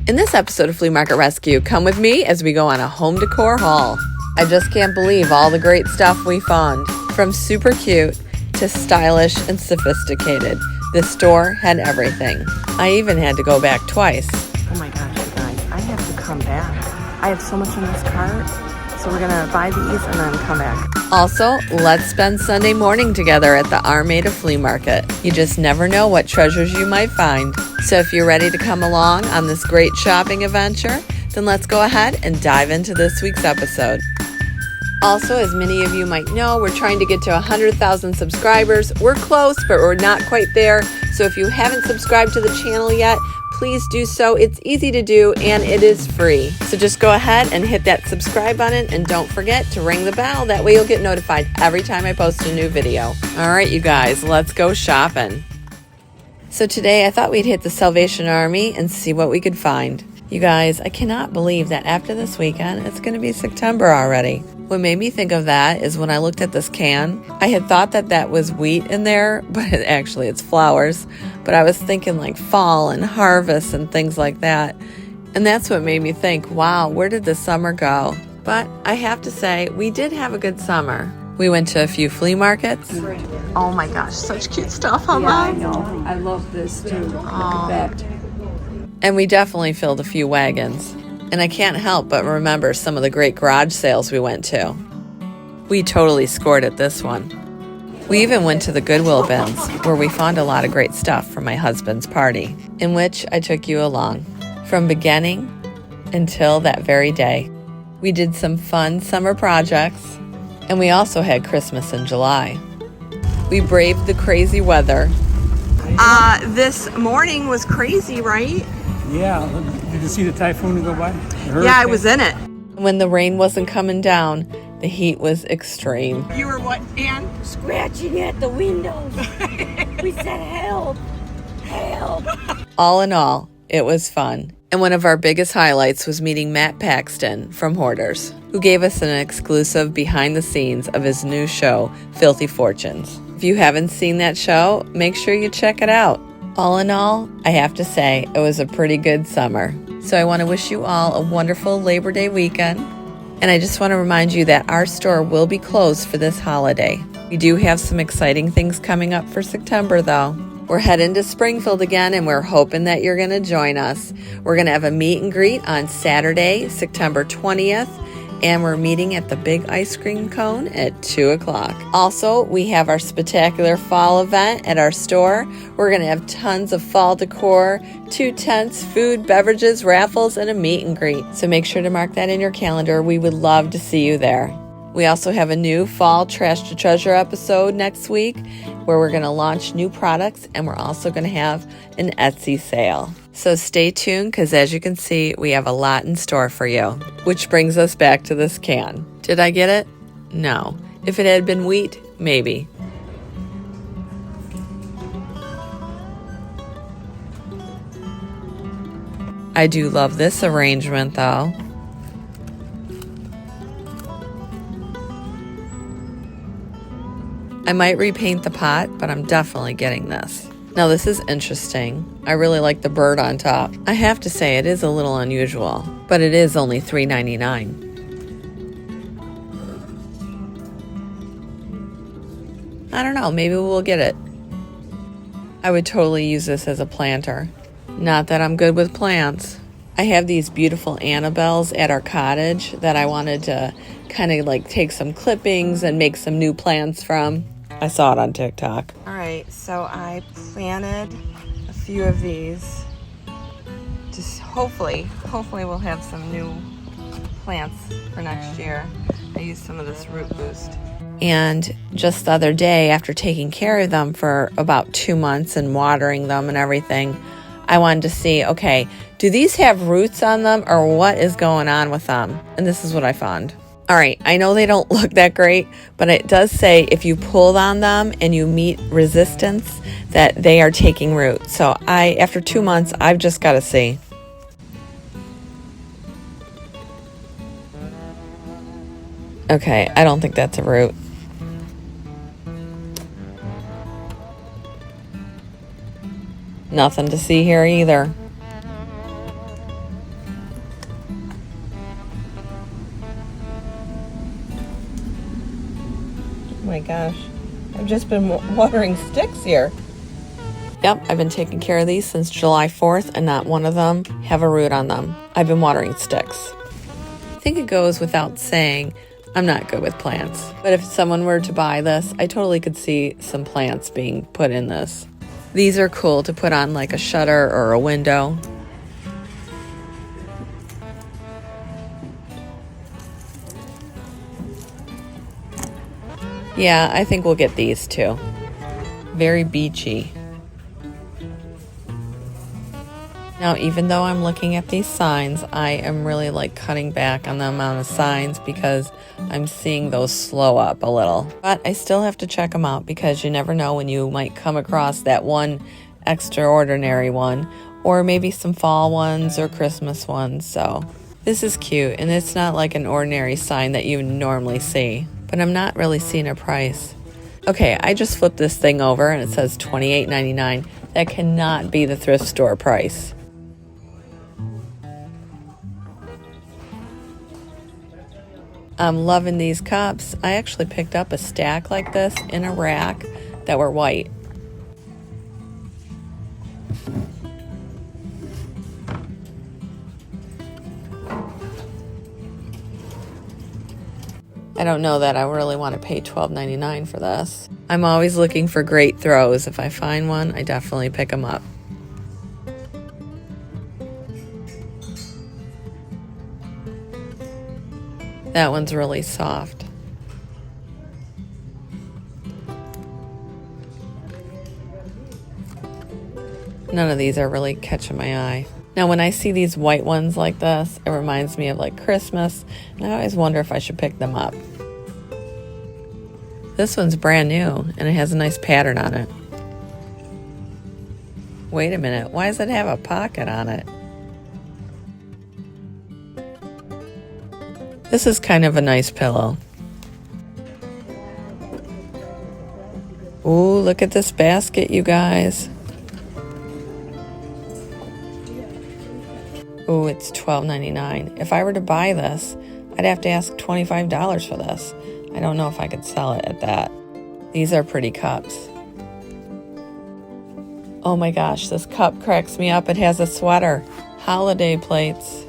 In this episode of Flea Market Rescue, come with me as we go on a home decor haul. I just can't believe all the great stuff we found. From super cute to stylish and sophisticated, this store had everything. I even had to go back twice. Oh my gosh, you guys, I have to come back. I have so much in this cart, so we're gonna buy these and then come back. Also, let's spend Sunday morning together at the Armada Flea Market. You just never know what treasures you might find. So if you're ready to come along on this great shopping adventure, then let's go ahead and dive into this week's episode. Also, as many of you might know, we're trying to get to 100,000 subscribers. We're close, but we're not quite there. So if you haven't subscribed to the channel yet, please do so. It's easy to do and it is free. So just go ahead and hit that subscribe button and don't forget to ring the bell. That way you'll get notified every time I post a new video. All right, you guys, let's go shopping. So today I thought we'd hit the Salvation Army and see what we could find. You guys, I cannot believe that after this weekend, it's going to be September already. What made me think of that is when I looked at this can, I had thought that that was wheat in there, but actually it's flowers. But I was thinking like fall and harvest and things like that. And that's what made me think, wow, where did the summer go? But I have to say, we did have a good summer. We went to a few flea markets. Oh my gosh, such cute stuff, huh, Yeah, I Mom? know. I love this too. Look at that. And we definitely filled a few wagons. And I can't help but remember some of the great garage sales we went to. We totally scored at this one. We even went to the Goodwill bins, where we found a lot of great stuff for my husband's party, in which I took you along, from beginning until that very day. We did some fun summer projects, and we also had Christmas in July. We braved the crazy weather. This morning was crazy, right? Yeah, did you see the typhoon go by? Yeah, I was in it. When the rain wasn't coming down, the heat was extreme. You were what, Ann? Scratching at the windows. We said help. Help. All in all, it was fun. And one of our biggest highlights was meeting Matt Paxton from Hoarders, who gave us an exclusive behind the scenes of his new show, Filthy Fortunes. If you haven't seen that show, make sure you check it out. All in all, I have to say, it was a pretty good summer. So I want to wish you all a wonderful Labor Day weekend. And I just want to remind you that our store will be closed for this holiday. We do have some exciting things coming up for September, though. We're heading to Springfield again, and we're hoping that you're going to join us. We're going to have a meet and greet on Saturday, September 20th. And we're meeting at the Big Ice Cream Cone at 2 o'clock. Also, we have our spectacular fall event at our store. We're going to have tons of fall decor, 2 tents, food, beverages, raffles, and a meet and greet. So make sure to mark that in your calendar. We would love to see you there. We also have a new fall Trash to Treasure episode next week where we're going to launch new products, and we're also going to have an Etsy sale. So stay tuned, because as you can see, we have a lot in store for you. Which brings us back to this can. Did I get it? No. If it had been wheat, maybe. I do love this arrangement, though. I might repaint the pot, but I'm definitely getting this. Now this is interesting. I really like the bird on top. I have to say it is a little unusual, but it is only $3.99. I don't know, maybe we'll get it. I would totally use this as a planter. Not that I'm good with plants. I have these beautiful Annabelles at our cottage that I wanted to kind of like take some clippings and make some new plants from. I saw it on TikTok. All right, so I planted a few of these. Just hopefully we'll have some new plants for next year. I used some of this root boost. And just the other day, after taking care of them for about 2 months and watering them and everything, I wanted to see, okay, do these have roots on them or what is going on with them? And this is what I found. All right, I know they don't look that great, but it does say if you pull on them and you meet resistance, that they are taking root. So after 2 months, I've just got to see. Okay, I don't think that's a root. Nothing to see here either. my gosh. I've just been watering sticks here. Yep, I've been taking care of these since July 4th, and not one of them have a root on them. I've been watering sticks. I think it goes without saying I'm not good with plants. But if someone were to buy this, I totally could see some plants being put in this. These are cool to put on like a shutter or a window. Yeah, I think we'll get these too. Very beachy. Now, even though I'm looking at these signs, I am really like cutting back on the amount of signs because I'm seeing those slow up a little. But I still have to check them out because you never know when you might come across that one extraordinary one, or maybe some fall ones or Christmas ones. So this is cute, and it's not like an ordinary sign that you normally see, but I'm not really seeing a price. Okay, I just flipped this thing over and it says $28.99. That cannot be the thrift store price. I'm loving these cups. I actually picked up a stack like this in a rack that were white. I don't know that I really want to pay $12.99 for this. I'm always looking for great throws. If I find one, I definitely pick them up. That one's really soft. None of these are really catching my eye. Now, when I see these white ones like this, it reminds me of like Christmas, and I always wonder if I should pick them up. This one's brand new, and it has a nice pattern on it. Wait a minute, why does it have a pocket on it? This is kind of a nice pillow. Ooh, look at this basket, you guys. Ooh, it's $12.99. If I were to buy this, I'd have to ask $25 for this. I don't know if I could sell it at that. These are pretty cups. Oh my gosh, this cup cracks me up. It has a sweater. Holiday plates.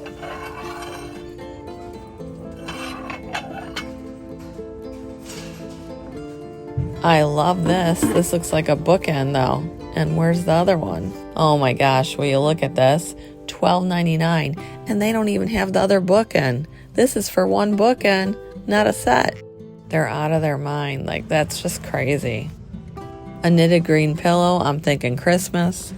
I love this. This looks like a bookend though. And where's the other one? Oh my gosh, will you look at this? $12.99, and they don't even have the other bookend. This is for one bookend, not a set. They're out of their mind. Like, that's just crazy. A knitted green pillow, I'm thinking Christmas.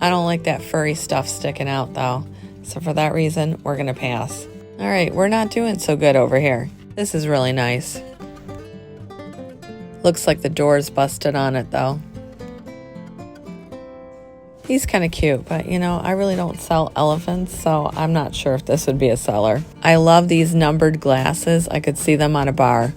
I don't like that furry stuff sticking out though, so for that reason, we're gonna pass. All right, we're not doing so good over here. This is really nice. Looks like the door's busted on it though. He's kind of cute, but you know, I really don't sell elephants, so I'm not sure if this would be a seller. I love these numbered glasses. I could see them on a bar.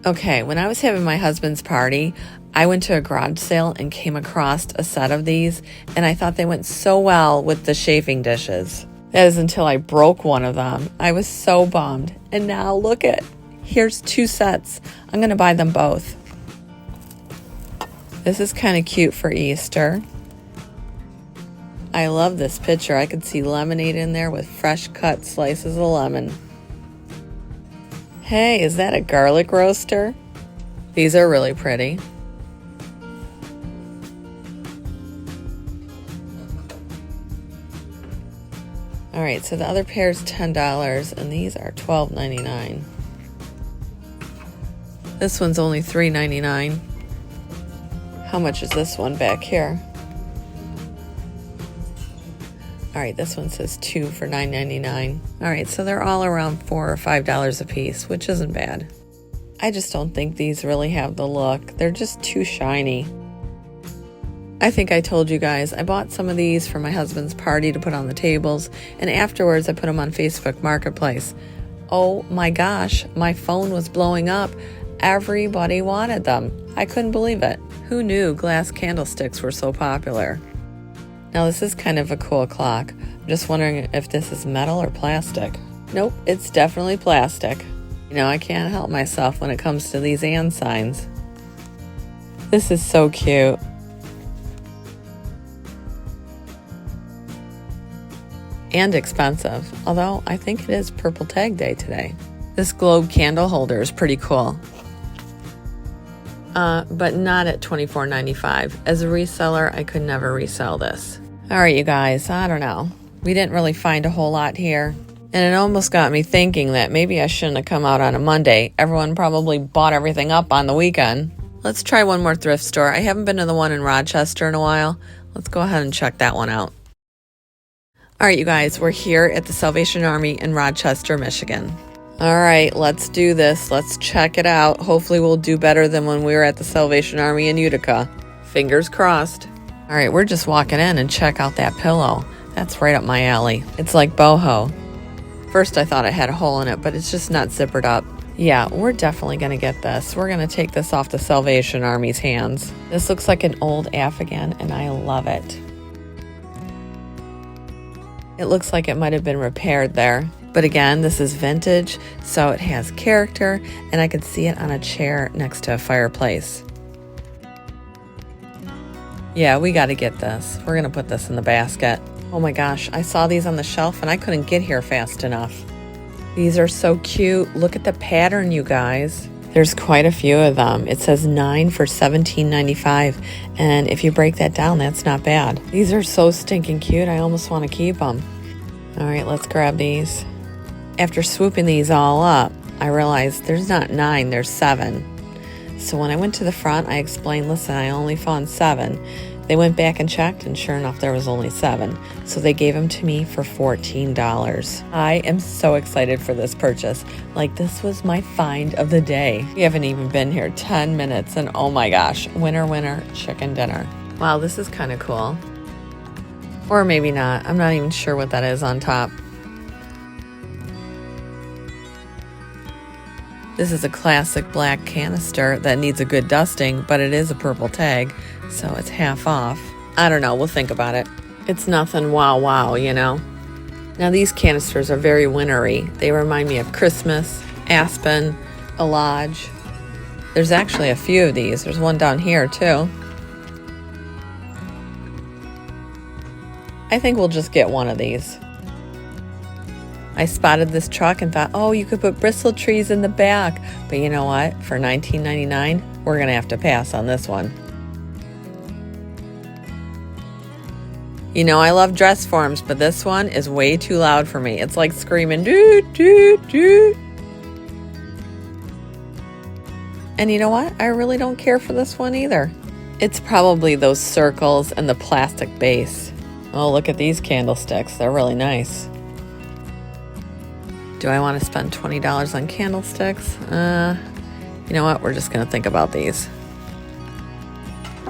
Okay, when I was having my husband's party, I went to a garage sale and came across a set of these, and I thought they went so well with the chafing dishes. That is until I broke one of them. I was so bummed. And now look at, here's 2 sets. I'm gonna buy them both. This is kind of cute for Easter. I love this picture. I could see lemonade in there with fresh cut slices of lemon. Hey, is that a garlic roaster? These are really pretty. All right, so the other pair is $10 and these are $12.99. This one's only $3.99. How much is this one back here? All right, this one says 2 for $9.99. All right, so they're all around $4 or $5 a piece, which isn't bad. I just don't think these really have the look. They're just too shiny. I think I told you guys, I bought some of these for my husband's party to put on the tables, and afterwards I put them on Facebook Marketplace. Oh my gosh, my phone was blowing up. Everybody wanted them. I couldn't believe it. Who knew glass candlesticks were so popular? Now this is kind of a cool clock. I'm just wondering if this is metal or plastic. Nope, it's definitely plastic. You know, I can't help myself when it comes to these and signs. This is so cute. And expensive, although I think it is Purple Tag Day today. This globe candle holder is pretty cool. But not at $24.95. As a reseller, I could never resell this. All right, you guys, I don't know. We didn't really find a whole lot here. And it almost got me thinking that maybe I shouldn't have come out on a Monday. Everyone probably bought everything up on the weekend. Let's try one more thrift store. I haven't been to the one in Rochester in a while. Let's go ahead and check that one out. All right, you guys, we're here at the Salvation Army in Rochester, Michigan. All right, let's do this. Let's check it out. Hopefully we'll do better than when we were at the Salvation Army in Utica. Fingers crossed. All right, we're just walking in and check out that pillow. That's right up my alley. It's like boho. First I thought it had a hole in it, but it's just not zippered up. Yeah, we're definitely going to get this. We're going to take this off the Salvation Army's hands. This looks like an old Afghan, and I love it. It looks like it might have been repaired there. But again, this is vintage, so it has character, and I could see it on a chair next to a fireplace. Yeah, we got to get this. We're going to put this in the basket. Oh my gosh, I saw these on the shelf, and I couldn't get here fast enough. These are so cute. Look at the pattern, you guys. There's quite a few of them. It says 9 for $17.95, and if you break that down, that's not bad. These are so stinking cute, I almost want to keep them. All right, let's grab these. After swooping these all up, I realized there's not 9, there's 7. So when I went to the front, I explained, listen, I only found 7. They went back and checked, and sure enough, there was only 7. So they gave them to me for $14. I am so excited for this purchase. Like, this was my find of the day. We haven't even been here 10 minutes, and oh my gosh, winner, winner, chicken dinner. Wow, this is kind of cool. Or maybe not. I'm not even sure what that is on top. This is a classic black canister that needs a good dusting, but it is a purple tag, so it's half off. I don't know, we'll think about it. It's nothing wow, you know? Now these canisters are very wintry. They remind me of Christmas, Aspen, a lodge. There's actually a few of these. There's one down here too. I think we'll just get one of these. I spotted this truck and thought, oh, you could put bristle trees in the back. But you know what? For $19.99, we're going to have to pass on this one. You know, I love dress forms, but this one is way too loud for me. It's like screaming, doo, doo, doo. And you know what? I really don't care for this one either. It's probably those circles and the plastic base. Oh, look at these candlesticks. They're really nice. Do I want to spend $20 on candlesticks? You know what? We're just going to think about these.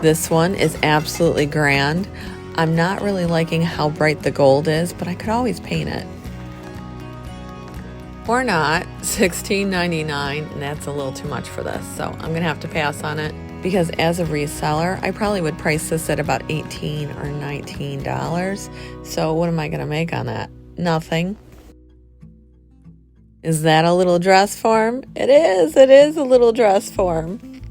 This one is absolutely grand. I'm not really liking how bright the gold is, but I could always paint it. Or not. $16.99, and that's a little too much for this, so I'm going to have to pass on it. Because as a reseller, I probably would price this at about $18 or $19. So what am I going to make on that? Nothing. Is that a little dress form? It is a little dress form.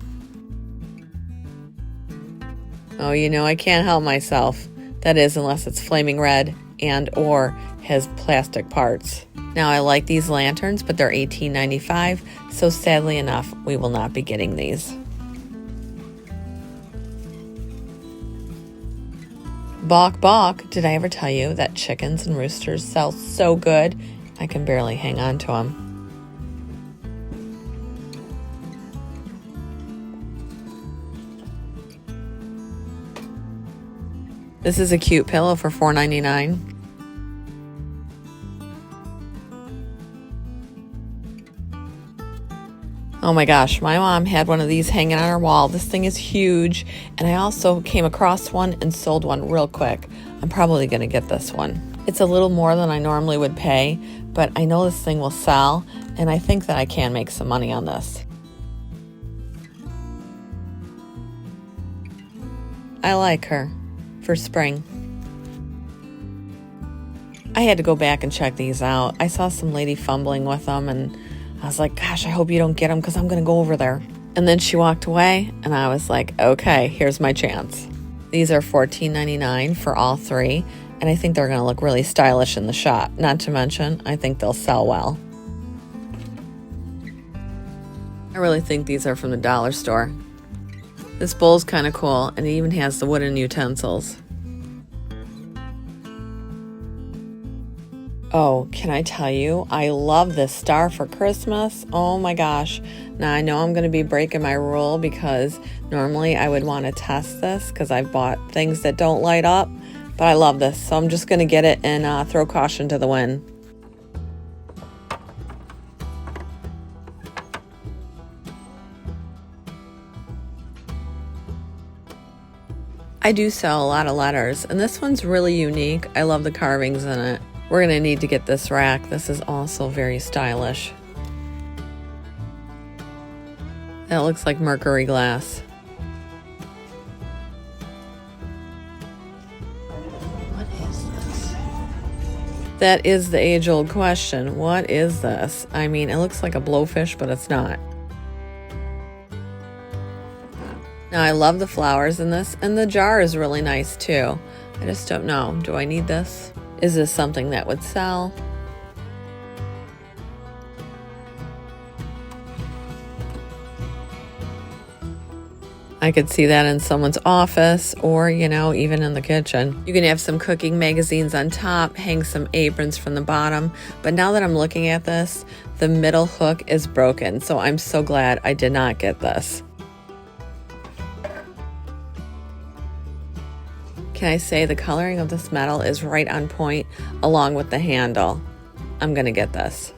Oh, you know, I can't help myself. That is, unless it's flaming red and or has plastic parts. Now, I like these lanterns, but they're $18.95, so sadly enough, we will not be getting these. Balk, did I ever tell you that chickens and roosters sell so good? I can barely hang on to them. This is a cute pillow for $4.99. Oh my gosh, my mom had one of these hanging on her wall. This thing is huge, and I also came across one and sold one real quick. I'm probably going to get this one. It's a little more than I normally would pay, but I know this thing will sell, and I think that I can make some money on this. I like her for spring. I had to go back and check these out. I saw some lady fumbling with them, and I was like, gosh, I hope you don't get them because I'm going to go over there. And then she walked away, and I was like, okay, here's my chance. These are $14.99 for all three, and I think they're going to look really stylish in the shop. Not to mention, I think they'll sell well. I really think these are from the dollar store. This bowl's kind of cool, and it even has the wooden utensils. Oh, can I tell you, I love this star for Christmas. Oh my gosh. Now I know I'm going to be breaking my rule because normally I would want to test this because I've bought things that don't light up, but I love this. So I'm just going to get it and throw caution to the wind. I do sell a lot of letters, and this one's really unique. I love the carvings in it. We're going to need to get this rack. This is also very stylish. That looks like mercury glass. What is this? That is the age-old question. What is this? I mean, it looks like a blowfish, but it's not. Now, I love the flowers in this, and the jar is really nice too. I just don't know. Do I need this? Is this something that would sell? I could see that in someone's office or, you know, even in the kitchen. You can have some cooking magazines on top, hang some aprons from the bottom. But now that I'm looking at this, the middle hook is broken. So I'm so glad I did not get this. Can I say the coloring of this metal is right on point along with the handle. I'm gonna get this.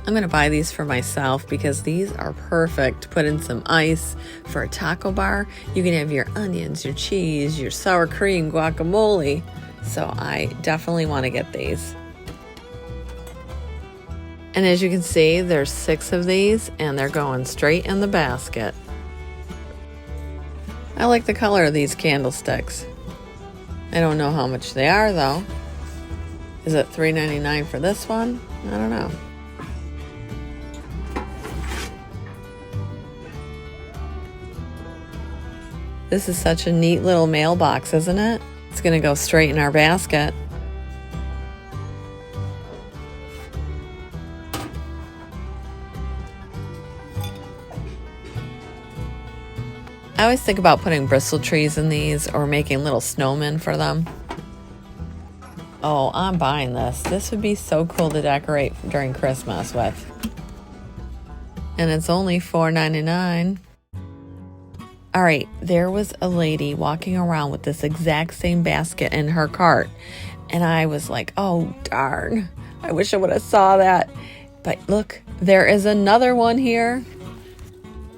I'm gonna buy these for myself because these are perfect to put in some ice for a taco bar. You can have your onions, your cheese, your sour cream, guacamole. So I definitely wanna get these. And as you can see, there's 6 of these and they're going straight in the basket. I like the color of these candlesticks. I don't know how much they are though. Is it $3.99 for this one? I don't know. This is such a neat little mailbox, isn't it? It's gonna go straight in our basket. I always think about putting bristle trees in these or making little snowmen for them. Oh, I'm buying this. This would be so cool to decorate during Christmas with. And it's only $4.99. All right, there was a lady walking around with this exact same basket in her cart. And I was like, oh, darn. I wish I would have saw that. But look, there is another one here.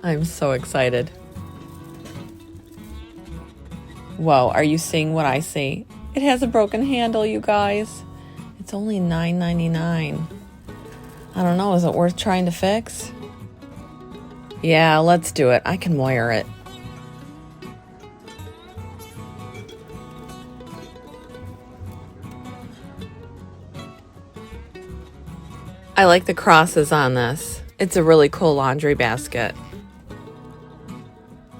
I'm so excited. Whoa, are you seeing what I see? It has a broken handle, you guys. It's only $9.99. I don't know, is it worth trying to fix? Yeah, let's do it. I can wire it. I like the crosses on this. It's a really cool laundry basket.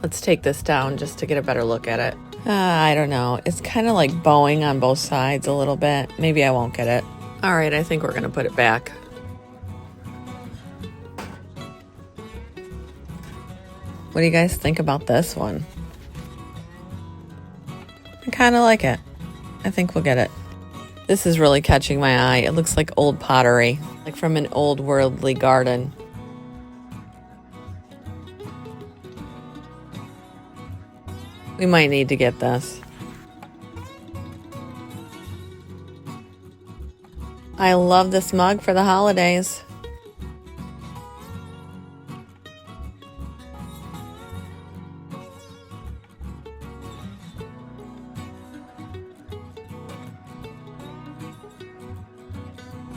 Let's take this down just to get a better look at it. I don't know. It's kind of like bowing on both sides a little bit. Maybe I won't get it. All right, I think we're going to put it back. What do you guys think about this one? I kind of like it. I think we'll get it. This is really catching my eye. It looks like old pottery, like from an old worldly garden. We might need to get this. I love this mug for the holidays.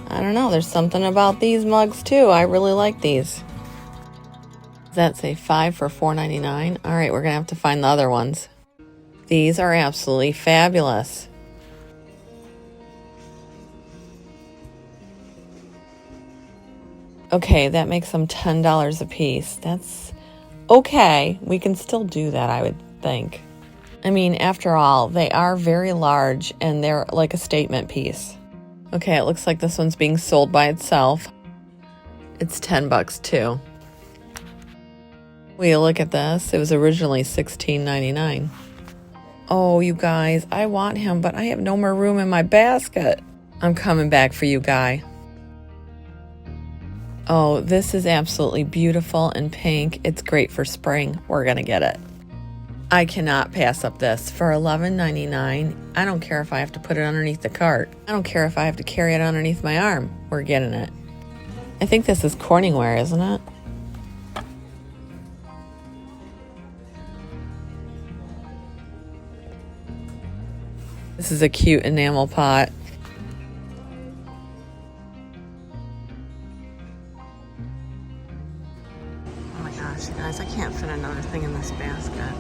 I don't know, there's something about these mugs too. I really like these. Does that say 5 for $4.99? All right, we're gonna have to find the other ones. These are absolutely fabulous. Okay, that makes them $10 a piece. That's okay. We can still do that, I would think. I mean, after all, they are very large and they're like a statement piece. Okay, it looks like this one's being sold by itself. It's $10 too. Will you look at this? It was originally $16.99. Oh, you guys, I want him, but I have no more room in my basket. I'm coming back for you, Guy. Oh, this is absolutely beautiful and pink. It's great for spring. We're gonna get it. I cannot pass up this. For $11.99, I don't care if I have to put it underneath the cart. I don't care if I have to carry it underneath my arm. We're getting it. I think this is Corningware, isn't it? This is a cute enamel pot. Oh my gosh, you guys, I can't fit another thing in this basket.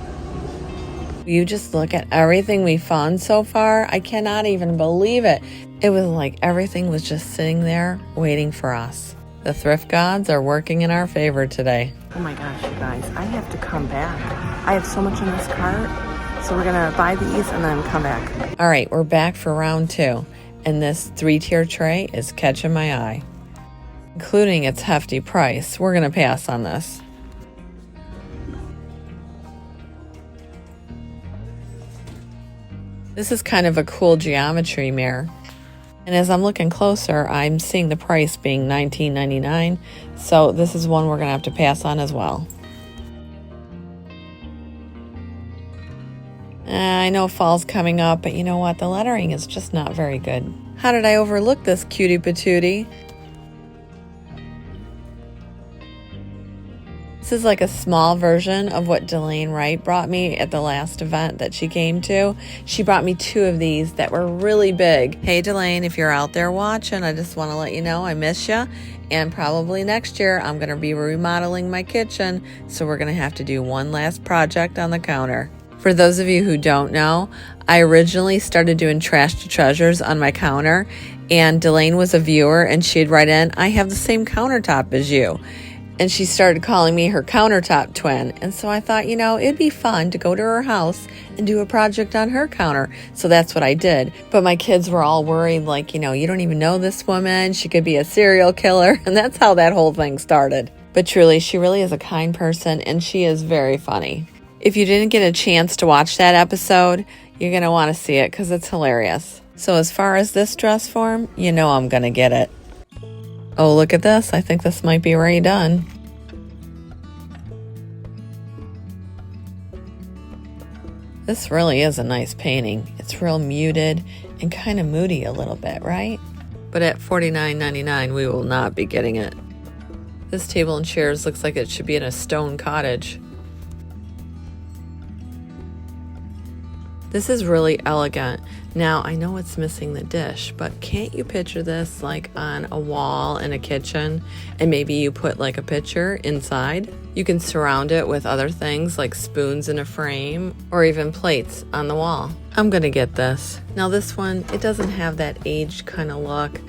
You just look at everything we found so far. I cannot even believe it. It was like everything was just sitting there waiting for us. The thrift gods are working in our favor today. Oh my gosh, you guys, I have to come back. I have so much in this cart. So we're gonna buy these and then come back. All right, we're back for round 2. And this 3-tier tray is catching my eye. Including its hefty price. We're gonna pass on this. This is kind of a cool geometry mirror. And as I'm looking closer, I'm seeing the price being $19.99. So this is one we're gonna have to pass on as well. I know fall's coming up, but you know what? The lettering is just not very good. How did I overlook this cutie patootie? This is like a small version of what Delane Wright brought me at the last event that she came to. She brought me 2 of these that were really big. Hey Delane, if you're out there watching, I just want to let you know I miss you. And probably next year I'm going to be remodeling my kitchen, so we're going to have to do one last project on the counter. For those of you who don't know, I originally started doing trash to treasures on my counter, and Delane was a viewer and she'd write in, I have the same countertop as you. And she started calling me her countertop twin. And so I thought, you know, it'd be fun to go to her house and do a project on her counter. So that's what I did. But my kids were all worried, like, you know, you don't even know this woman. She could be a serial killer. And that's how that whole thing started. But truly, she really is a kind person and she is very funny. If you didn't get a chance to watch that episode, you're going to want to see it because it's hilarious. So as far as this dress form, you know I'm going to get it. Oh, look at this. I think this might be already done. This really is a nice painting. It's real muted and kind of moody a little bit, right? But at $49.99, we will not be getting it. This table and chairs looks like it should be in a stone cottage. This is really elegant. Now, I know it's missing the dish, but can't you picture this like on a wall in a kitchen and maybe you put like a picture inside? You can surround it with other things like spoons in a frame or even plates on the wall. I'm gonna get this. Now this one, it doesn't have that aged kind of look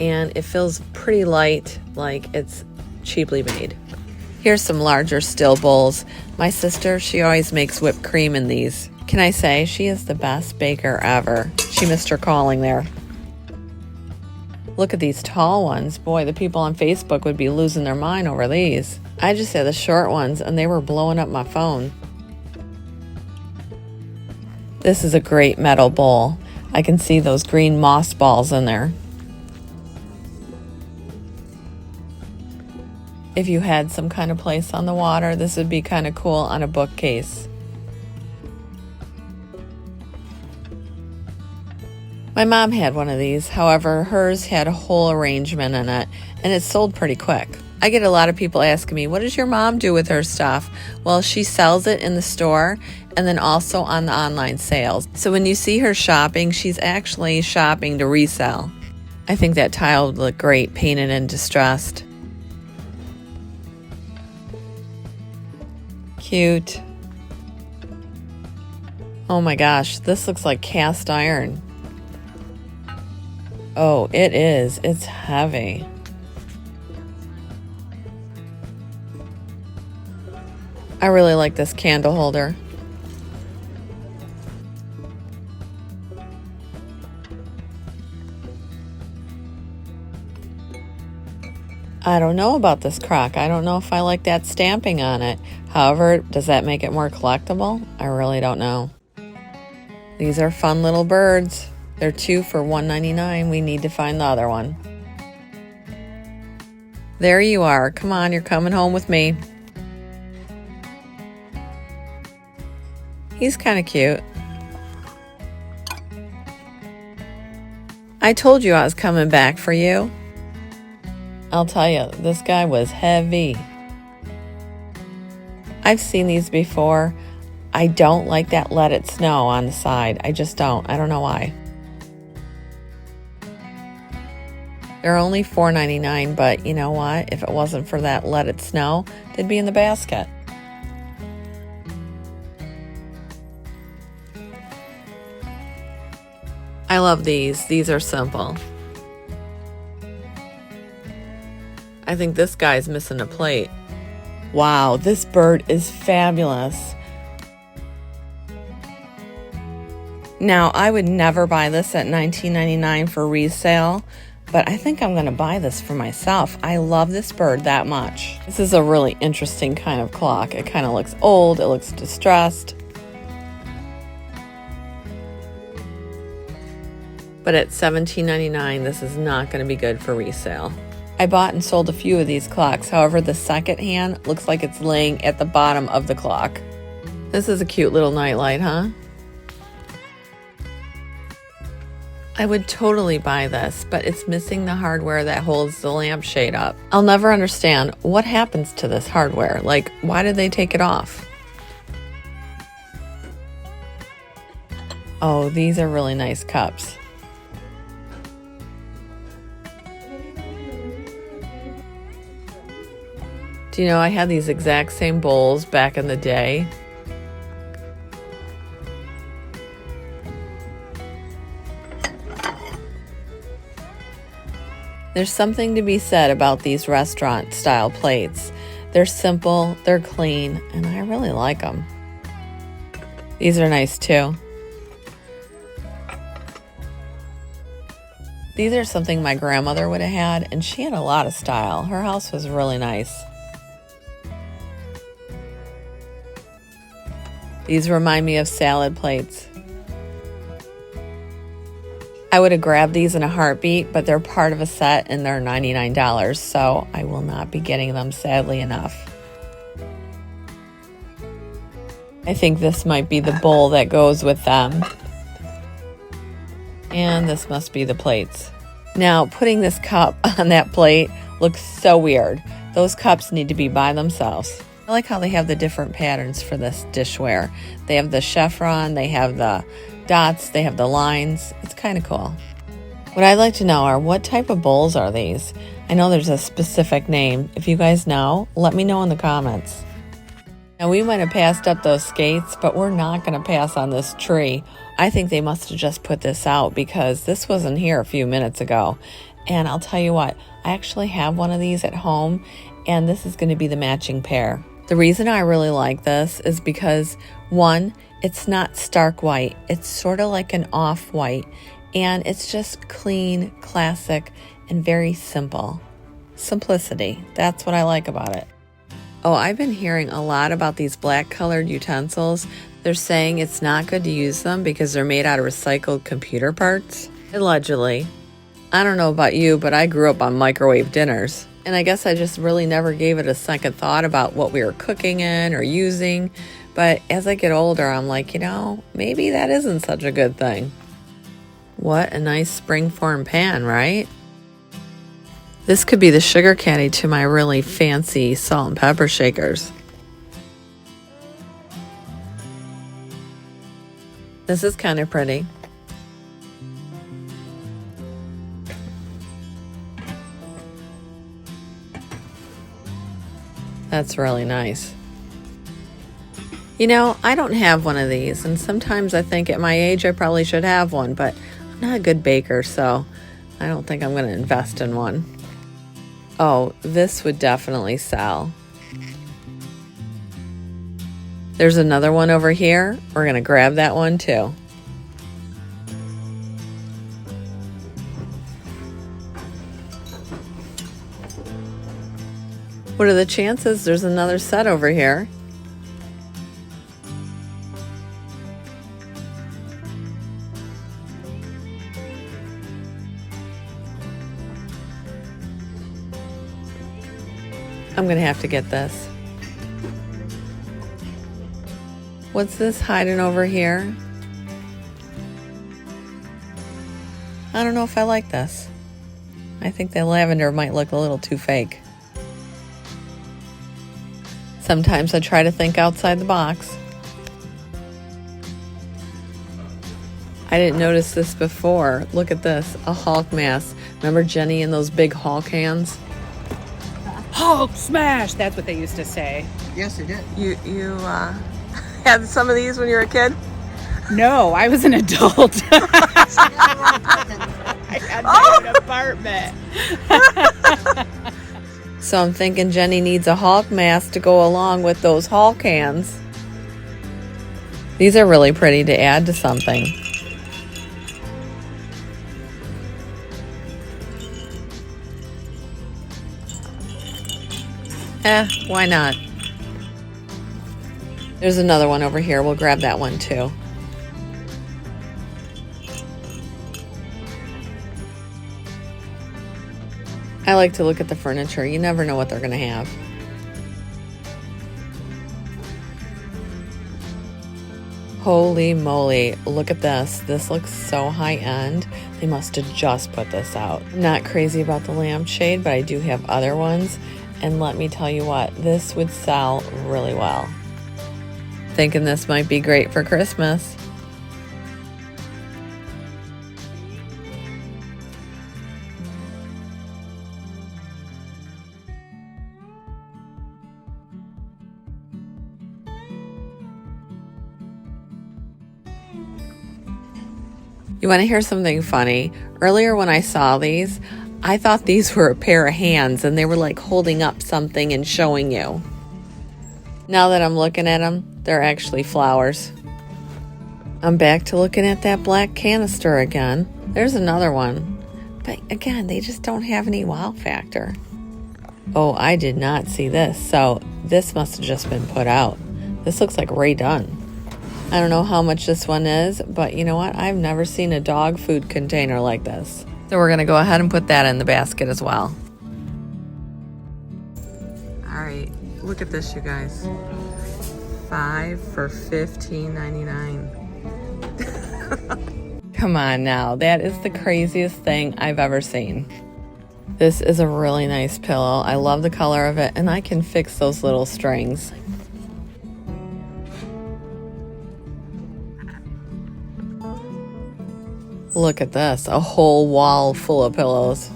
and it feels pretty light, like it's cheaply made. Here's some larger still bowls. My sister, she always makes whipped cream in these. Can I say she is the best baker ever? She missed her calling there. Look at these tall ones. Boy, the people on Facebook would be losing their mind over these. I just had the short ones and they were blowing up my phone. This is a great metal bowl. I can see those green moss balls in there. If you had some kind of place on the water, this would be kind of cool on a bookcase. My mom had one of these, however, hers had a whole arrangement in it, and it sold pretty quick. I get a lot of people asking me, what does your mom do with her stuff? Well, she sells it in the store and then also on the online sales. So when you see her shopping, she's actually shopping to resell. I think that tile would look great painted and distressed. Cute. Oh my gosh, this looks like cast iron. Oh, it is. It's heavy. I really like this candle holder. I don't know about this crock. I don't know if I like that stamping on it. However, does that make it more collectible? I really don't know. These are fun little birds. They're 2 for $1.99. We need to find the other one. There you are. Come on, you're coming home with me. He's kind of cute. I told you I was coming back for you. I'll tell you, this guy was heavy. I've seen these before. I don't like that Let It Snow on the side. I just don't. I don't know why. They're only $4.99, but you know what? If it wasn't for that Let It Snow, they'd be in the basket. I love these. These are simple. I think this guy's missing a plate. Wow, this bird is fabulous. Now, I would never buy this at $19.99 for resale, but I think I'm going to buy this for myself. I love this bird that much. This is a really interesting kind of clock. It kind of looks old. It looks distressed. But at $17.99, this is not going to be good for resale. I bought and sold a few of these clocks. However, the second hand looks like it's laying at the bottom of the clock. This is a cute little nightlight, huh? I would totally buy this, but it's missing the hardware that holds the lampshade up. I'll never understand what happens to this hardware. Like, why did they take it off? Oh, these are really nice cups. Do you know I had these exact same bowls back in the day? There's something to be said about these restaurant style plates. They're simple, they're clean, and I really like them. These are nice too. These are something my grandmother would have had, and she had a lot of style. Her house was really nice. These remind me of salad plates. I would have grabbed these in a heartbeat, but they're part of a set and they're $99, so I will not be getting them, sadly enough. I think this might be the bowl that goes with them. And this must be the plates. Now, putting this cup on that plate looks so weird. Those cups need to be by themselves. I like how they have the different patterns for this dishware. They have the chevron, they have the dots, they have the lines. It's kind of cool. What I'd like to know are, what type of bowls are these? I know there's a specific name. If you guys know, let me know in the comments. Now, we might have passed up those skates, but we're not going to pass on this tree. I think they must have just put this out because this wasn't here a few minutes ago. And I'll tell you what, I actually have one of these at home, and this is going to be the matching pair. The reason I really like this is because, one, it's not stark white. It's sort of like an off-white, and it's just clean, classic, and very simple. Simplicity. That's what I like about it. Oh, I've been hearing a lot about these black-colored utensils. They're saying it's not good to use them because they're made out of recycled computer parts. Allegedly. I don't know about you, but I grew up on microwave dinners. And I guess I just really never gave it a second thought about what we were cooking in or using. But as I get older, I'm like, you know, maybe that isn't such a good thing. What a nice springform pan, right? This could be the sugar caddy to my really fancy salt and pepper shakers. This is kind of pretty. That's really nice. You know, I don't have one of these, and sometimes I think at my age I probably should have one, but I'm not a good baker, so I don't think I'm going to invest in one. Oh, this would definitely sell. There's another one over here. We're going to grab that one too. What are the chances there's another set over here? I'm gonna have to get this. What's this hiding over here? I don't know if I like this. I think the lavender might look a little too fake. Sometimes I try to think outside the box. I didn't notice this before. Look at this, a Hulk mask. Remember Jenny in those big Hulk hands? Hulk smash! That's what they used to say. Yes, they did. You had some of these when you were a kid? No, I was an adult. I had my own apartment. So I'm thinking Jenny needs a Hulk mask to go along with those Hulk hands. These are really pretty to add to something. Why not? There's another one over here. We'll grab that one too. I like to look at the furniture. You never know what they're going to have. Holy moly, look at this. This looks so high end. They must have just put this out. I'm not crazy about the lampshade, but I do have other ones. And let me tell you what, this would sell really well. Thinking this might be great for Christmas. You want to hear something funny? Earlier when I saw these, I thought these were a pair of hands and they were like holding up something and showing you. Now that I'm looking at them, they're actually flowers. I'm back to looking at that black canister again. There's another one. But again, they just don't have any wow factor. Oh, I did not see this. So this must have just been put out. This looks like redone. I don't know how much this one is, but you know what? I've never seen a dog food container like this. So we're going to go ahead and put that in the basket as well. All right, look at this, you guys. 5 for $15.99. Come on now, that is the craziest thing I've ever seen. This is a really nice pillow. I love the color of it, and I can fix those little strings. Look at this, a whole wall full of pillows.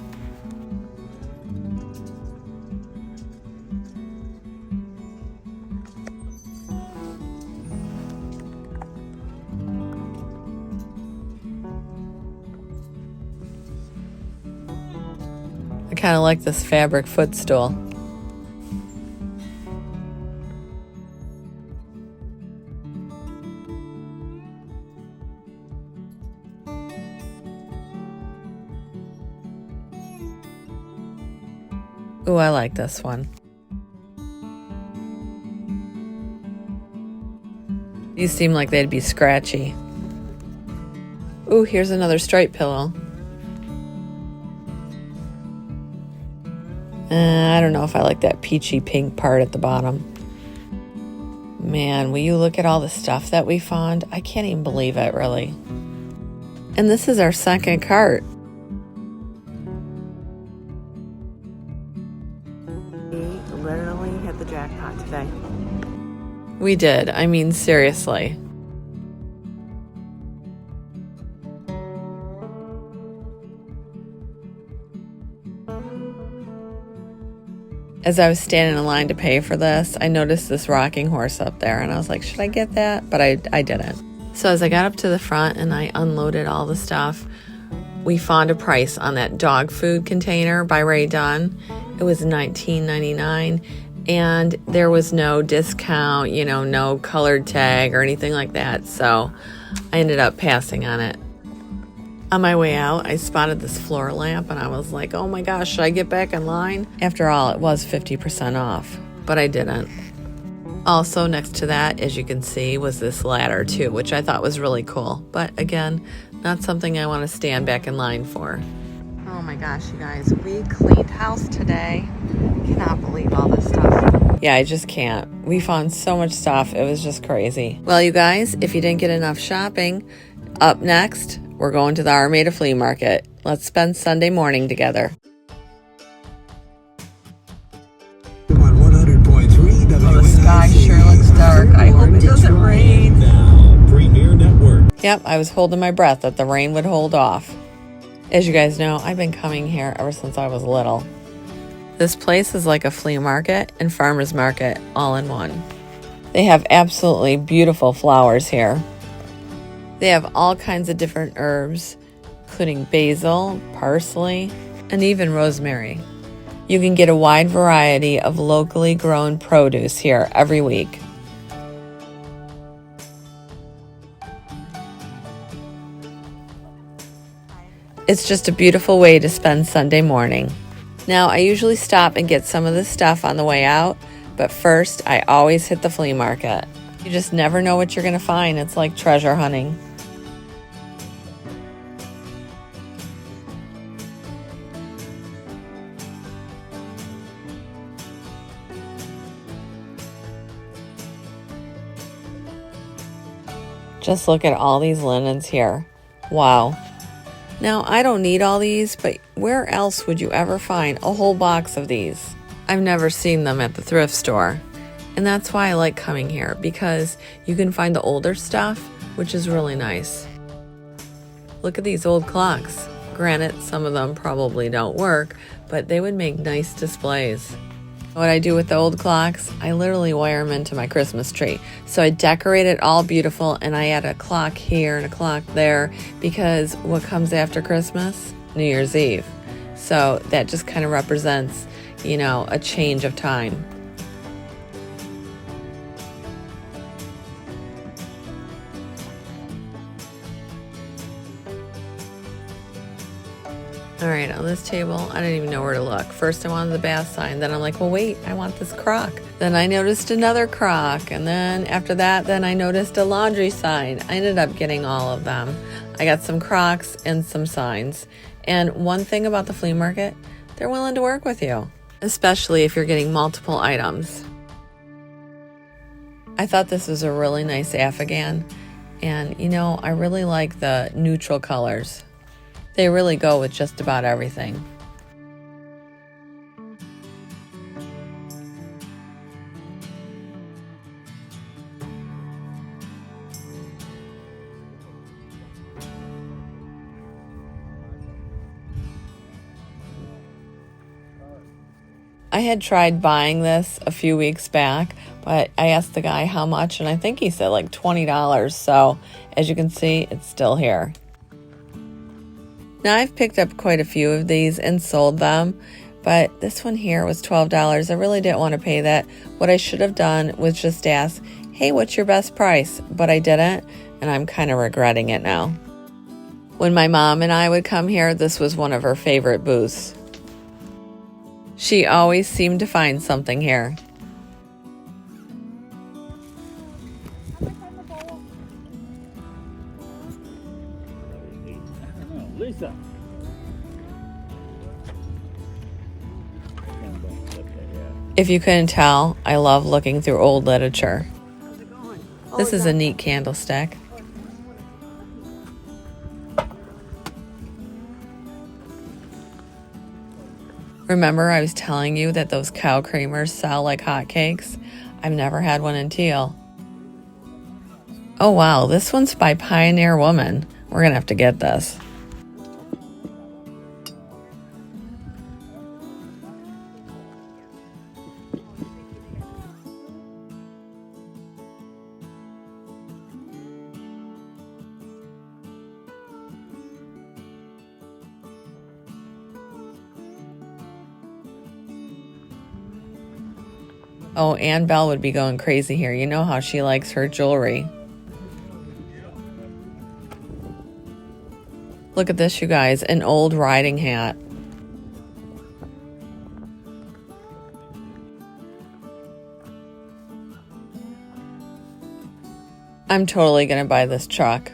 I kind of like this fabric footstool. Ooh, I like this one. These seem like they'd be scratchy. Ooh, here's another striped pillow. I don't know if I like that peachy pink part at the bottom. Man, will you look at all the stuff that we found? I can't even believe it, really. And this is our second cart. We literally hit the jackpot today. We did. I mean, seriously. As I was standing in line to pay for this, I noticed this rocking horse up there, and I was like, should I get that? But I didn't. So as I got up to the front and I unloaded all the stuff, we found a price on that dog food container by Ray Dunn. It was $19.99, and there was no discount, you know, no colored tag or anything like that. So I ended up passing on it. On my way out, I spotted this floor lamp, and I was like, oh my gosh, should I get back in line? After all, it was 50% off, but I didn't. Also, next to that, as you can see, was this ladder too, which I thought was really cool. But again, not something I want to stand back in line for. Oh my gosh, you guys, we cleaned house today. Cannot believe all this stuff. Yeah, I just can't. We found so much stuff. It was just crazy. Well, you guys, if you didn't get enough shopping, up next, we're going to the Armada Flea Market. Let's spend Sunday morning together. Oh, the sky sure looks dark. I hope it doesn't rain. Yep, I was holding my breath that the rain would hold off. As you guys know, I've been coming here ever since I was little. This place is like a flea market and farmer's market all in one. They have absolutely beautiful flowers here. They have all kinds of different herbs, including basil, parsley, and even rosemary. You can get a wide variety of locally grown produce here every week. It's just a beautiful way to spend Sunday morning. Now, I usually stop and get some of this stuff on the way out, but first, I always hit the flea market. You just never know what you're going to find. It's like treasure hunting. Just look at all these linens here. Wow. Now, I don't need all these, but where else would you ever find a whole box of these? I've never seen them at the thrift store. And that's why I like coming here, because you can find the older stuff, which is really nice. Look at these old clocks. Granted, some of them probably don't work, but they would make nice displays. What I do with the old clocks, I literally wire them into my Christmas tree. So I decorate it all beautiful, and I add a clock here and a clock there, because what comes after Christmas? New Year's Eve. So that just kind of represents, you know, a change of time. All right, on this table, I didn't even know where to look. First, I wanted the bath sign. Then I'm like, well, wait, I want this crock. Then I noticed another crock. And then after that, then I noticed a laundry sign. I ended up getting all of them. I got some crocks and some signs. And one thing about the flea market, they're willing to work with you, especially if you're getting multiple items. I thought this was a really nice Afghan. And, you know, I really like the neutral colors. They really go with just about everything. I had tried buying this a few weeks back, but I asked the guy how much, and I think he said like $20. So as you can see, it's still here. Now, I've picked up quite a few of these and sold them, but this one here was $12. I really didn't want to pay that. What I should have done was just ask, hey, what's your best price? But I didn't, and I'm kind of regretting it now. When my mom and I would come here, this was one of her favorite booths. She always seemed to find something here. Lisa. If you couldn't tell, I love looking through old literature. This is a neat candlestick. Remember I was telling you that those cow creamers sell like hotcakes? I've never had one in teal. Oh wow, this one's by Pioneer Woman. We're gonna have to get this. Oh, Ann Bell would be going crazy here. You know how she likes her jewelry. Look at this, you guys, an old riding hat. I'm totally gonna buy this truck.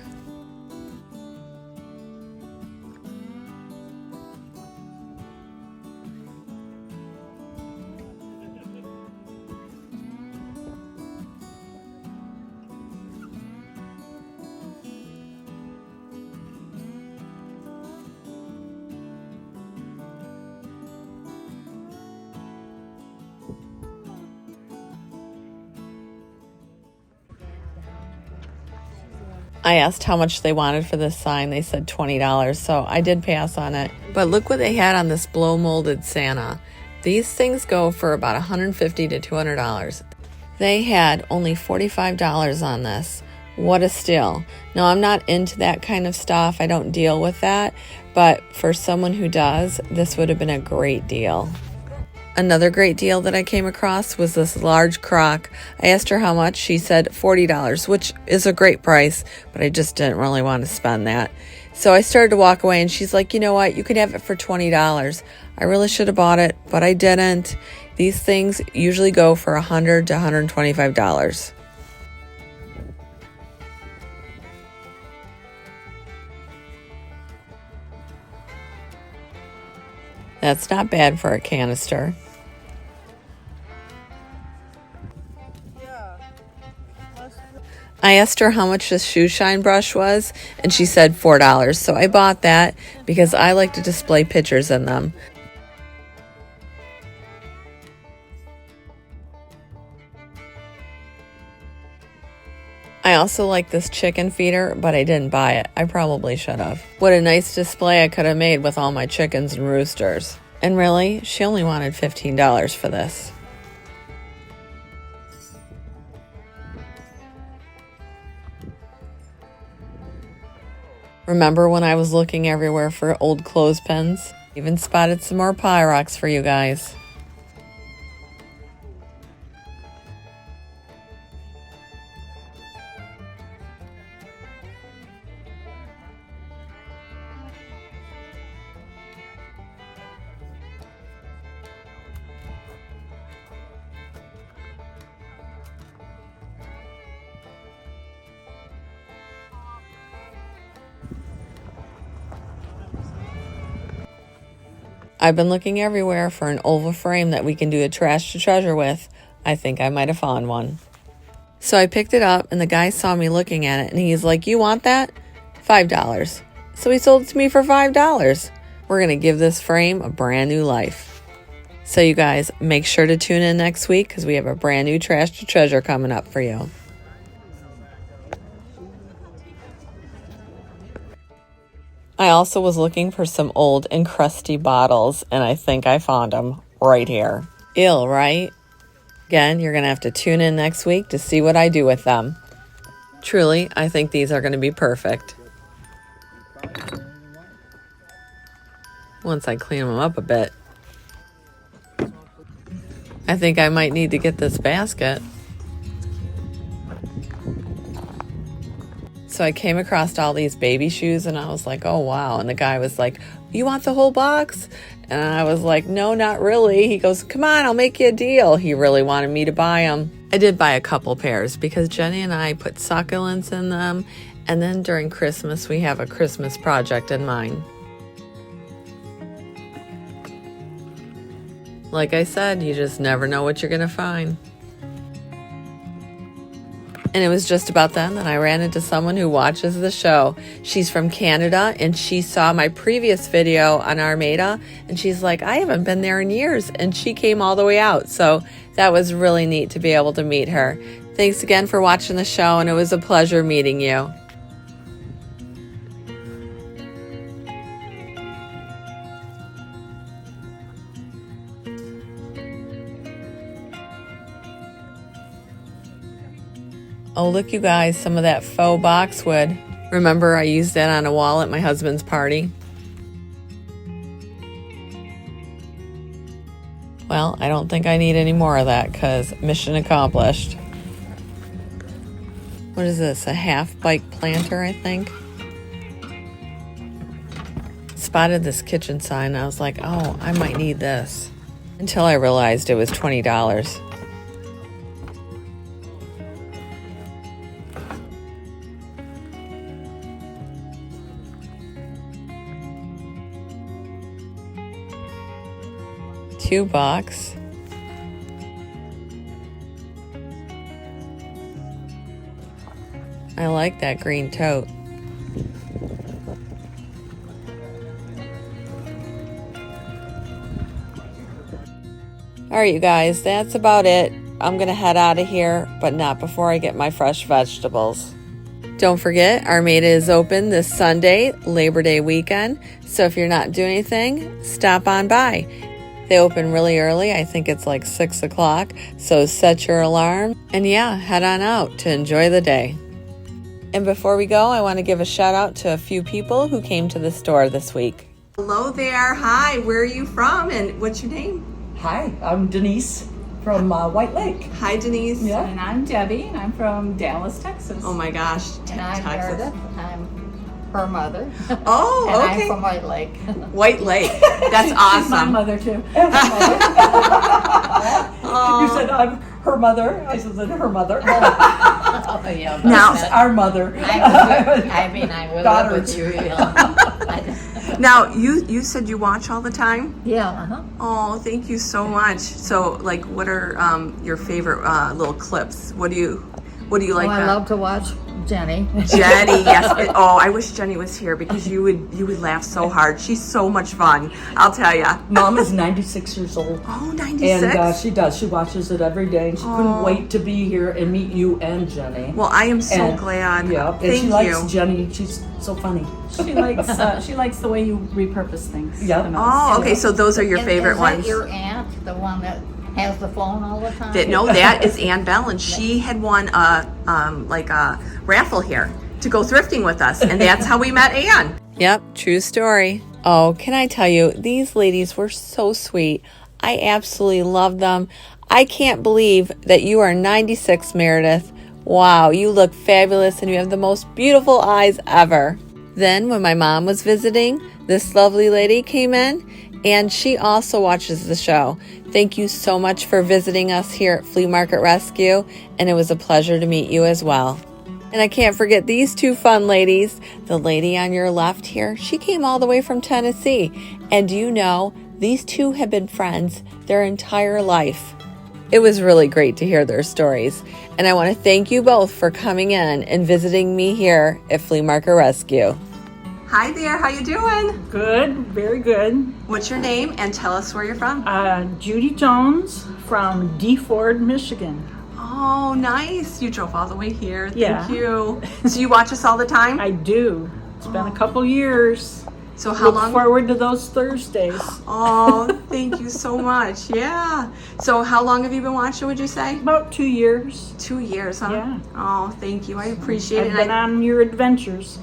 I asked how much they wanted for this sign. They said $20, so I did pass on it. But look what they had on this blow molded Santa. These things go for about $150 to $200. They had only $45 on this. What a steal. Now, I'm not into that kind of stuff. I don't deal with that. But for someone who does, this would have been a great deal. Another great deal that I came across was this large crock. I asked her how much. She said $40, which is a great price, but I just didn't really want to spend that. So I started to walk away, and she's like, you know what? You could have it for $20. I really should have bought it, but I didn't. These things usually go for $100 to $125. That's not bad for a canister. I asked her how much this shoe shine brush was, and she said $4. So I bought that because I like to display pictures in them. I also like this chicken feeder, but I didn't buy it. I probably should have. What a nice display I could have made with all my chickens and roosters. And really, she only wanted $15 for this. Remember when I was looking everywhere for old clothespins? Even spotted some more Pyrox for you guys. I've been looking everywhere for an oval frame that we can do a trash to treasure with. I think I might have found one. So I picked it up, and the guy saw me looking at it, and he's like, you want that? $5. So he sold it to me for $5. We're going to give this frame a brand new life. So you guys, make sure to tune in next week because we have a brand new trash to treasure coming up for you. I also was looking for some old and crusty bottles, and I think I found them right here. Ill, right? Again, you're going to have to tune in next week to see what I do with them. Truly, I think these are going to be perfect. Once I clean them up a bit. I think I might need to get this basket. So I came across all these baby shoes, and I was like, oh, wow. And the guy was like, you want the whole box? And I was like, no, not really. He goes, come on, I'll make you a deal. He really wanted me to buy them. I did buy a couple pairs because Jenny and I put succulents in them. And then during Christmas, we have a Christmas project in mind. Like I said, you just never know what you're going to find. And it was just about then that I ran into someone who watches the show. She's from Canada, and she saw my previous video on Armada, and she's like, I haven't been there in years, and she came all the way out. So that was really neat to be able to meet her. Thanks again for watching the show, and it was a pleasure meeting you. Oh, look, you guys, some of that faux boxwood. Remember, I used that on a wall at my husband's party? Well, I don't think I need any more of that because mission accomplished. What is this? A half bike planter, I think? Spotted this kitchen sign. I was like, oh, I might need this. Until I realized it was $20. $2. I like that green tote. All right, you guys, that's about it. I'm gonna head out of here, but not before I get my fresh vegetables. Don't forget, Armada is open this Sunday, Labor Day weekend. So if you're not doing anything, stop on by. They open really early. I think it's like 6 o'clock. So set your alarm and yeah, head on out to enjoy the day. And before we go, I want to give a shout out to a few people who came to the store this week. Hello there. Hi, where are you from and what's your name? Hi, I'm Denise from White Lake. Hi, Denise. Yeah. And I'm Debbie, and I'm from Dallas, Texas. Oh my gosh, And I'm Texas. Meredith. I'm her mother. Oh, And okay. I'm from White Lake. White Lake. That's She's my awesome. mother, too. You said I'm her mother. I said her mother. Oh, yeah. but Now- It's our mother. I will Daughter. live with you. Yeah. Now, you said you watch all the time? Yeah, uh-huh. Oh, thank you so much. So, like, what are your favorite little clips? What do you like? I love to watch Jenny. Jenny, yes. Oh, I wish Jenny was here because you would laugh so hard. She's so much fun. I'll tell ya. Mom is 96 years old. Oh, 96. And she does. She watches it every day, and she couldn't wait to be here and meet you and Jenny. Well, I am so And- glad. Yeah, and Thank she likes you. Jenny. She's so funny. She likes the way you repurpose things. Yeah. the most. Oh, okay. So those are your favorite is ones. That your aunt, the one that has the phone all the time? That is Ann Bell, and she had won a raffle here to go thrifting with us, and that's how we met Ann. Yep, true story. Oh, can I tell you, these ladies were so sweet. I absolutely love them. I can't believe that you are 96, Meredith. Wow, you look fabulous and you have the most beautiful eyes ever. Then when my mom was visiting, this lovely lady came in and she also watches the show. Thank you so much for visiting us here at Flea Market Rescue, and it was a pleasure to meet you as well. And I can't forget these two fun ladies. The lady on your left here, she came all the way from Tennessee. And do you know, these two have been friends their entire life. It was really great to hear their stories. And I want to thank you both for coming in and visiting me here at Flea Market Rescue. Hi there. How you doing? Good, very good. What's your name? And tell us where you're from. Judy Jones from Ford, Michigan. Oh, nice. You drove all the way here. Thank Yeah. you. So you watch us all the time? I do. It's been a couple years. So how Look long? forward to those Thursdays. Oh, thank you so much. Yeah. So how long have you been watching, would you say? About 2 years. 2 years, huh? Yeah. Oh, thank you. I appreciate I've it. been on your adventures.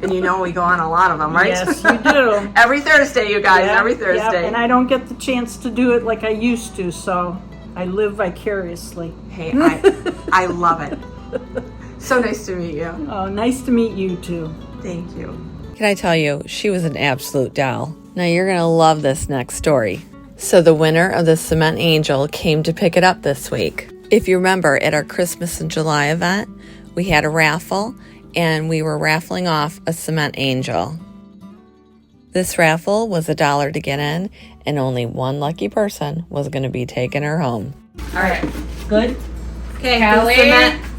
And you know we go on a lot of them, right? Yes, you do. Every Thursday, you guys. Yeah, Every yeah, Thursday. and I don't get the chance to do it like I used to, so I live vicariously. Hey, I love it. So nice to meet you. Oh, nice to meet you too. Thank you. Can I tell you, she was an absolute doll. Now you're going to love this next story. So the winner of the Cement Angel came to pick it up this week. If you remember, at our Christmas in July event, we had a raffle and we were raffling off a Cement Angel. This raffle was $1 to get in, and only one lucky person was going to be taking her home. All right. Good? Okay, Kelly.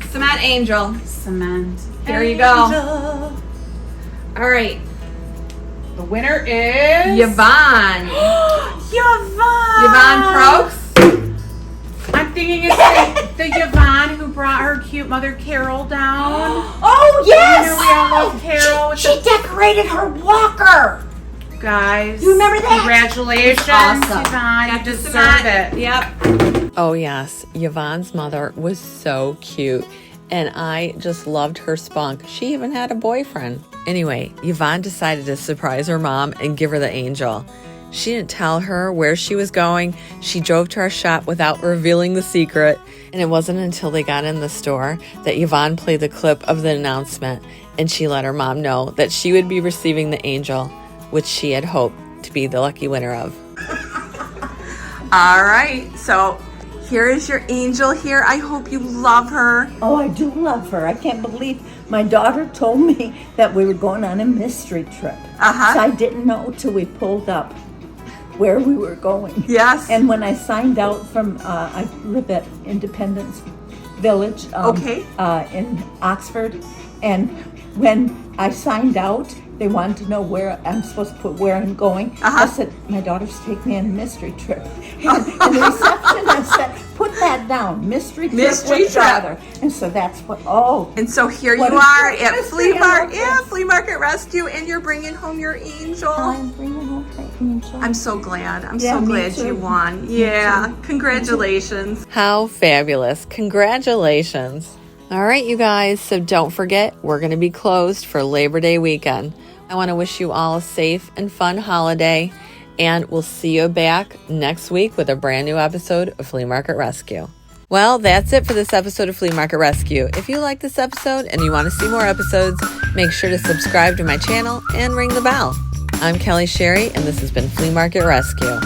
Cement Angel. Cement. There you go. All right. The winner is Yvonne. Yvonne. Yvonne Probst. I'm thinking it's the Yvonne who brought her cute mother Carol down. Oh, yes! You know, we all love Carol. With She decorated her walker. the guys. You remember that? Congratulations, Awesome. Yvonne. You deserve it. Yep. Oh yes, Yvonne's mother was so cute, and I just loved her spunk. She even had a boyfriend. Anyway, Yvonne decided to surprise her mom and give her the angel. She didn't tell her where she was going. She drove to our shop without revealing the secret. And it wasn't until they got in the store that Yvonne played the clip of the announcement, and she let her mom know that she would be receiving the angel, which she had hoped to be the lucky winner of. All right, so here is your angel here. I hope you love her. Oh, I do love her. I can't believe my daughter told me that we were going on a mystery trip. Uh-huh. So I didn't know till we pulled up where we were going. Yes. And when I signed out from, I live at Independence Village in Oxford. And when I signed out, they wanted to know where I'm supposed to put where I'm going. I said, my daughter's taking me on a mystery trip. And the receptionist said, put that down, mystery trip with daughter. And so that's what, And so here you are at Flea Market Rescue, and you're bringing home your angel. I'm bringing home my angel. I'm so glad. I'm Yeah, so me glad too. you won. Yeah, congratulations. How fabulous. Congratulations. All right, you guys. So don't forget, we're going to be closed for Labor Day weekend. I want to wish you all a safe and fun holiday, and we'll see you back next week with a brand new episode of Flea Market Rescue. Well, that's it for this episode of Flea Market Rescue. If you like this episode and you want to see more episodes, make sure to subscribe to my channel and ring the bell. I'm Kelly Sherry, and this has been Flea Market Rescue.